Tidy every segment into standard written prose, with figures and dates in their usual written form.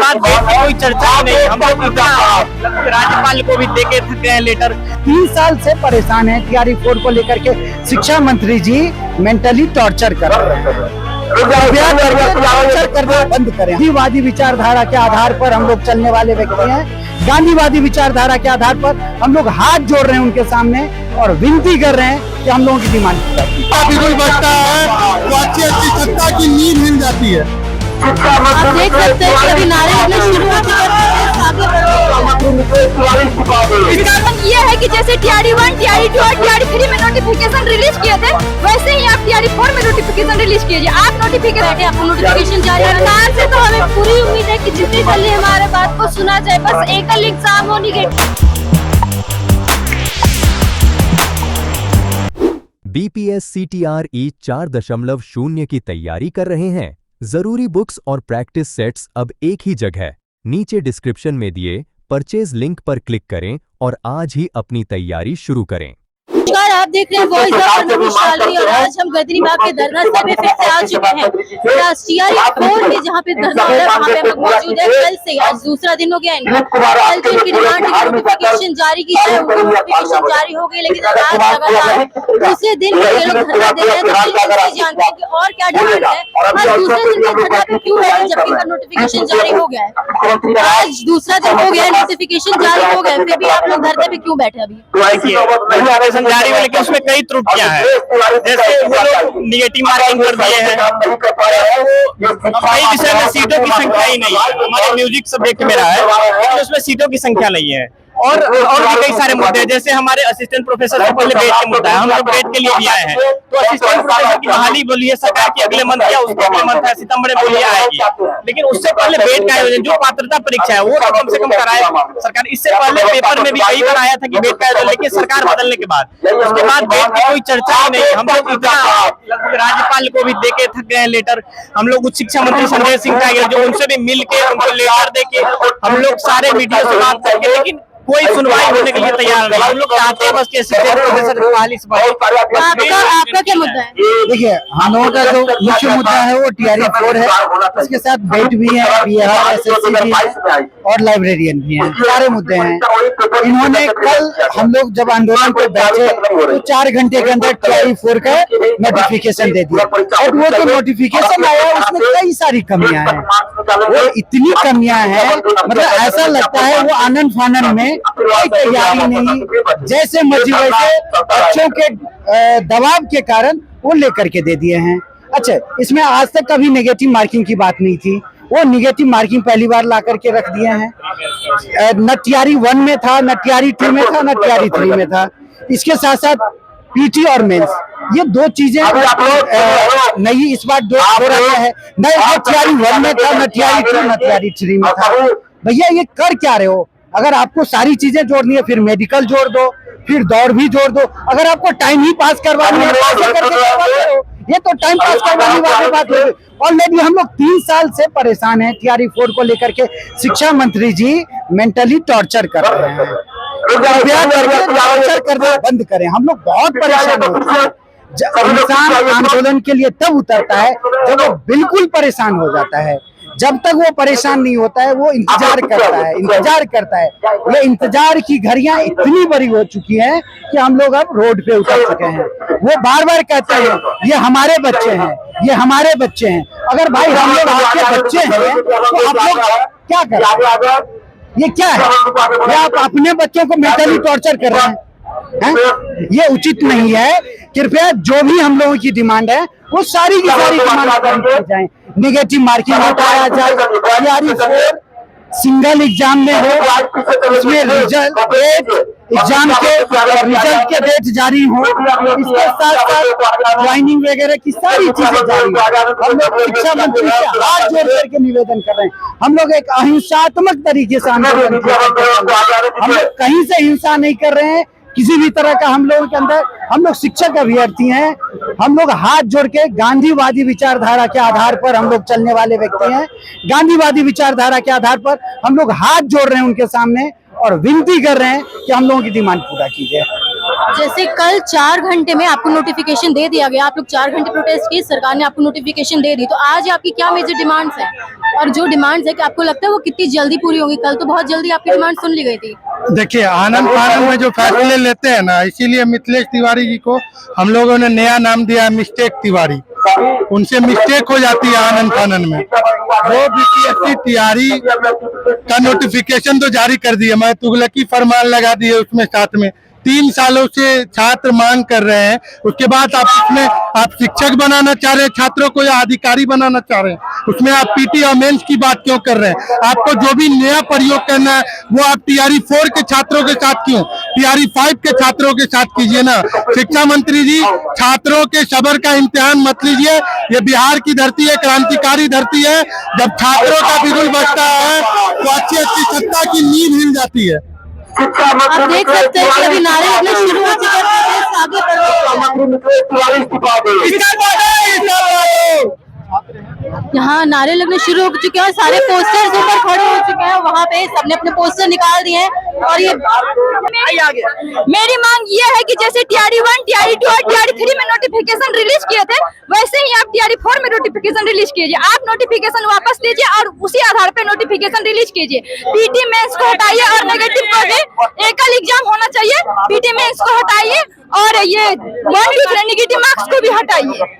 बाद बेट की कोई चर्चा ही नहीं। हम लोग राज्यपाल को भी देके थक गए लेटर। 3 साल से परेशान है TRE 4 को लेकर के। शिक्षा मंत्री जी मेंटली टॉर्चर कर रहे हैं, टॉर्चर करना बंद करें। गांधीवादी विचारधारा के आधार पर हम लोग चलने वाले व्यक्ति हैं। गांधीवादी विचारधारा के आधार पर हम लोग हाथ जोड़ रहे हैं उनके सामने और विनती कर रहे हैं कि हम लोगों की डिमांड कोई बचता है तो अच्छी अच्छी सत्ता की नींद मिल जाती है। आप देख सकते हैं कि अभी नारे लगने शुरू हो चुके हैं। इसका मतलब ये है कि जैसे TRE 1, TRE 2 और TRE 3 में नोटिफिकेशन रिलीज किए थे, वैसे ही आप TRE 4 में नोटिफिकेशन रिलीज कीजिए। आप नोटिफिकेशन आपको नोटिफिकेशन जारी सरकार से तो हमें पूरी उम्मीद है कि जितनी जल्दी हमारे बात को सुना जाए। बस एकल एग्जाम होने के BPS CTRE 4.0 की तैयारी कर रहे हैं? जरूरी बुक्स और प्रैक्टिस सेट्स अब एक ही जगह। नीचे डिस्क्रिप्शन में दिए परचेज लिंक पर क्लिक करें और आज ही अपनी तैयारी शुरू करें। नमस्कार, आप देख रहे हैं वॉइस ऑफ वैशाली और आज हम गजनी बाग के धरना स्थल पे फिर से आ चुके हैं। TRE 4 में जहाँ पे धरना हो रहा है वहाँ पे हम मौजूद है। कल से आज दूसरा दिन हो गया इनका। कल जो इनकी डिमांड नोटिफिकेशन जारी की जाए, उनको नोटिफिकेशन जारी हो गई, लेकिन आज लगातार दूसरे दिन ये लोग धरना दे रहे हैं। तो जानते हैं कि और क्या डिमांड है, आज दूसरे दिन के धरना पे क्यों है जबकि इनका नोटिफिकेशन जारी हो गया है। आज दूसरा दिन हो गया, नोटिफिकेशन जारी हो गया, फिर भी आप लोग धरने पे क्यों बैठे अभी? लेकिन उसमें कई त्रुटियां हैं। जैसे वो लोग निगेटिव मार्किंग कर दिए हैं। कई विषय में सीटों की संख्या ही नहीं है। हमारे म्यूजिक सब्जेक्ट में रहा है लेकिन उसमें सीटों की संख्या नहीं है। और भी कई सारे मुद्दे हैं। जैसे हमारे असिस्टेंट प्रोफेसर से पहले बेट का मुद्दा है, हम लोग बेट के लिए भी आए हैं। तो असिस्टेंट प्रोफेसर की बहाली बोली है सरकार की अगले मंथ या उसके अगले मंथ है, सितंबर में बोली आएगी। लेकिन उससे पहले बेट का आयोजन जो पात्रता परीक्षा है वो तो कम से कम कराए सरकार। इससे पहले पेपर में भी कई बार आया था कि बेट का आयोजन, लेकिन सरकार बदलने के बाद उसके बाद बेट की कोई चर्चा ही नहीं। हम लोग राज्यपाल को भी देके थक गए लेटर। हम लोग उच्च शिक्षा मंत्री संजय सिंह का जो उनसे भी मिल के उनको लेटर दे के हम लोग सारे मीडिया से बात करके, लेकिन कोई सुनवाई होने के लिए तैयार नहीं। हम लोग चाहते हैं बस कि असिस्टेंट प्रोफेसर बहाली से आपका क्या मुद्दा है? देखिए, हम लोगों का जो मुख्य मुद्दा है वो TRE 4 है। इसके साथ बेट भी है, BR SSC भी है और लाइब्रेरियन भी है। सारे मुद्दे हैं। इन्होंने कल हम लोग जब आंदोलन पे बैठे तो 4 घंटे के अंदर TRE 4 का नोटिफिकेशन दे दिया। और वो जो नोटिफिकेशन आया उसमें कई सारी कमियां हैं। वो इतनी कमियां हैं, मतलब ऐसा लगता है वो आनंद फानन में कोई तैयारी नहीं, जैसे मर्जी वैसे बच्चों के दबाव के कारण वो लेकर के दे दिए हैं। अच्छा, इसमें आज तक कभी नेगेटिव मार्किंग की बात नहीं थी। वो नेगेटिव मार्किंग पहली बार ला करके रख दिए हैं। न TRE 1 में था, न TRE 2 में था, न TRE 3 में था। इसके साथ साथ PT और मेंस, ये दो चीजें नहीं इस बार हो रहा है। न TRE 1 में था, न TRE 2, न TRE 3 में था। भैया ये कर क्या रहे हो? अगर आपको सारी चीजें जोड़नी है फिर मेडिकल जोड़ दो, फिर दौड़ भी जोड़ दो। अगर आपको टाइम ही पास करवानी है तो करके करवाते हो। ये तो टाइम पास करवाने वाली बात है। ऑलरेडी हम लोग 3 साल से परेशान हैं TRE 4 को लेकर के। शिक्षा मंत्री जी मेंटली टॉर्चर कर रहे हैं, टॉर्चर करना बंद करें। हम लोग बहुत परेशान होते हैं। इंसान आंदोलन के लिए तब उतरता है जब वो बिल्कुल परेशान हो जाता है। जब तक वो परेशान नहीं होता है वो इंतजार करता है। ये इंतजार की घड़ियां इतनी बड़ी हो चुकी हैं कि हम लोग अब रोड पे उतर चुके हैं। वो बार बार कहते हैं ये हमारे बच्चे हैं, ये हमारे बच्चे हैं। अगर भाई हम लोग आपके बच्चे हैं तो आप लोग क्या कर रहे हैं? ये क्या है? ये आप अपने बच्चों को मेंटली टॉर्चर कर रहे हैं? ये उचित नहीं है। कृपया जो भी हम लोगों की डिमांड है वो सारी की सारी डिमांड की जाए। नेगेटिव मार्किंग हटाया जाए, TRE 4 सिंगल एग्जाम में हो, उसमें एग्जाम के रिजल्ट के डेट जारी हो, इसके साथ साथ ज्वाइनिंग वगैरह की सारी चीजें जारी हो। हम लोग शिक्षा मंत्री से हाथ जोड़ करके निवेदन कर रहे हैं। हम लोग एक अहिंसात्मक तरीके से आंदोलन कर रहे हैं। हम लोग कहीं से हिंसा नहीं कर रहे हैं किसी भी तरह का। हम लोगों के अंदर, हम लोग शिक्षक अभ्यर्थी हैं। हम लोग हाथ जोड़ के गांधीवादी विचारधारा के आधार पर हम लोग चलने वाले व्यक्ति हैं। गांधीवादी विचारधारा के आधार पर हम लोग हाथ जोड़ रहे हैं उनके सामने और विनती कर रहे हैं कि हम लोगों की डिमांड पूरा कीजिए। जैसे कल 4 घंटे में आपको नोटिफिकेशन दे दिया गया, आप लोग 4 घंटे प्रोटेस्ट किए, सरकार ने आपको नोटिफिकेशन दे दी, तो आज आपकी क्या मेजर डिमांड्स हैं? और जो डिमांड्स है कि आपको लगता है वो कितनी जल्दी पूरी होंगी? कल तो बहुत जल्दी आपकी डिमांड सुन ली गई थी। देखिए, आनंद फानंद में जो फैसले लेते हैं ना, इसीलिए मिथिलेश तिवारी जी को हम लोगों ने नया नाम दिया है मिस्टेक तिवारी। उनसे मिस्टेक हो जाती है आनंद फानंद में। वो बीपीएससी तैयारी का नोटिफिकेशन तो जारी कर दिया, मैं तुगलकी फरमान लगा दिए उसमें साथ में। 3 सालों से छात्र मांग कर रहे हैं, उसके बाद आप उसमें आप शिक्षक बनाना चाह रहे हैं छात्रों को या अधिकारी बनाना चाह रहे हैं? उसमें आप पीटी और मेंस की बात क्यों कर रहे हैं? आपको जो भी नया प्रयोग करना है वो आप टीआरई 4 के छात्रों के साथ क्यों, टीआरई 5 के छात्रों के साथ कीजिए ना। शिक्षा मंत्री जी, छात्रों के सब्र का इम्तिहान मत लीजिए। ये बिहार की धरती है, क्रांतिकारी धरती है। जब छात्रों का बिगुल बजता है तो अच्छी सत्ता की नींव हिल जाती है। आप देख सकते हैं कि अभी नारे लगने शुरू हो चुके हैं, आगे यहाँ नारे लगने शुरू हो चुके हैं, सारे पोस्टर्स ऊपर खड़े हो चुके हैं, वहाँ पे सबने अपने पोस्टर निकाल दिए हैं। और ये मेरी मांग ये है कि जैसे टीआरई 1, टीआरई 2 और टीआरई 3 में नोटिफिकेशन रिलीज किए थे, वैसे ही आप टीआरई 4 में नोटिफिकेशन रिलीज कीजिए। आप नोटिफिकेशन वापस लीजिए और उसी आधार पे नोटिफिकेशन रिलीज कीजिए। पीटी मेंस को हटाइए और नेगेटिव को भी एकल एग्जाम होना चाहिए। पीटी मेंस को हटाइए और ये 1, 2, 3 नेगेटिव मार्क्स को भी हटाइए।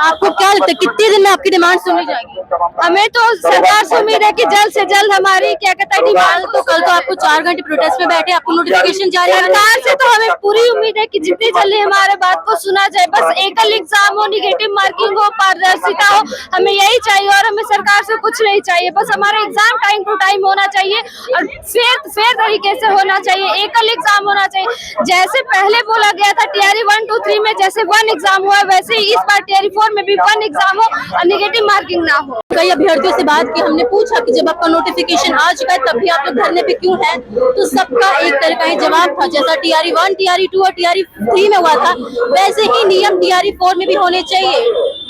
आपको क्या लगता है कितने दिन में आपकी डिमांड सुनी जाएगी? हमें तो सरकार से उम्मीद है कि जल्द से जल्द हमारी क्या कहता है डिमांड। तो कल तो आपको 4 घंटे प्रोटेस्ट में बैठे, आपको नोटिफिकेशन जारी है। सरकार से तो हमें पूरी उम्मीद है कि जितनी जल्दी हमारे बात को सुना जाए। बस एकल एग्जाम हो, निगेटिव मार्किंग हो, पारदर्शिता हो, हमें यही चाहिए और हमें सरकार से कुछ नहीं चाहिए। बस हमारा एग्जाम टाइम टू टाइम होना चाहिए और फेयर तरीके से होना चाहिए। एकल एग्जाम होना चाहिए। जैसे पहले बोला गया था टीआरई 1, 2, 3 में जैसे 1 एग्जाम हुआ, वैसे ही इस बार टीआरई 4 में भी 1 एग्जाम हो और नेगेटिव मार्किंग ना हो। कई अभ्यर्थियों से बात की, हमने पूछा कि जब आपका नोटिफिकेशन आ चुका है तब भी आप लोग धरने पे क्यों हैं, तो सबका एक तरह का ही जवाब था। जैसा टीआरई 1, टीआरई 2 और टीआरई 3 में हुआ था, वैसे ही नियम टीआरई 4 में भी होने चाहिए।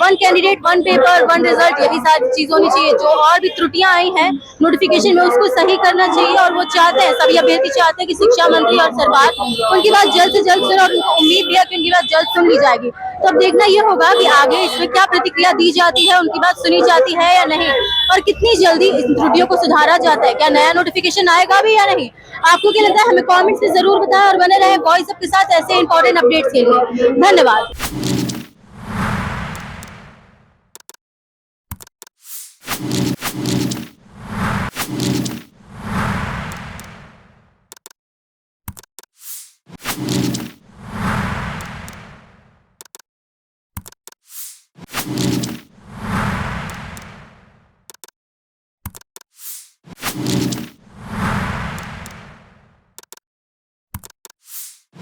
1 कैंडिडेट 1 पेपर 1 रिजल्ट, यही सारी चीज होनी चाहिए। जो और भी त्रुटियां आई हैं नोटिफिकेशन में उसको सही करना चाहिए और वो चाहते हैं, सभी अभ्यर्थी चाहते हैं कि शिक्षा मंत्री और सरकार उनकी बात जल्द से जल्द सुने और उनको उम्मीद भी है कि उनकी बात जल्द सुन ली जाएगी। तो अब देखना ये होगा कि आगे इसमें क्या प्रतिक्रिया दी जाती है, उनकी बात सुनी जाती है या नहीं, और कितनी जल्दी इन त्रुटियों को सुधारा जाता है। क्या नया नोटिफिकेशन आएगा भी या नहीं? आपको क्या लगता है? हमें कमेंट्स में जरूर बताएं और बने रहें वॉइस अप के साथ ऐसे इंपॉर्टेंट अपडेट्स के लिए। धन्यवाद।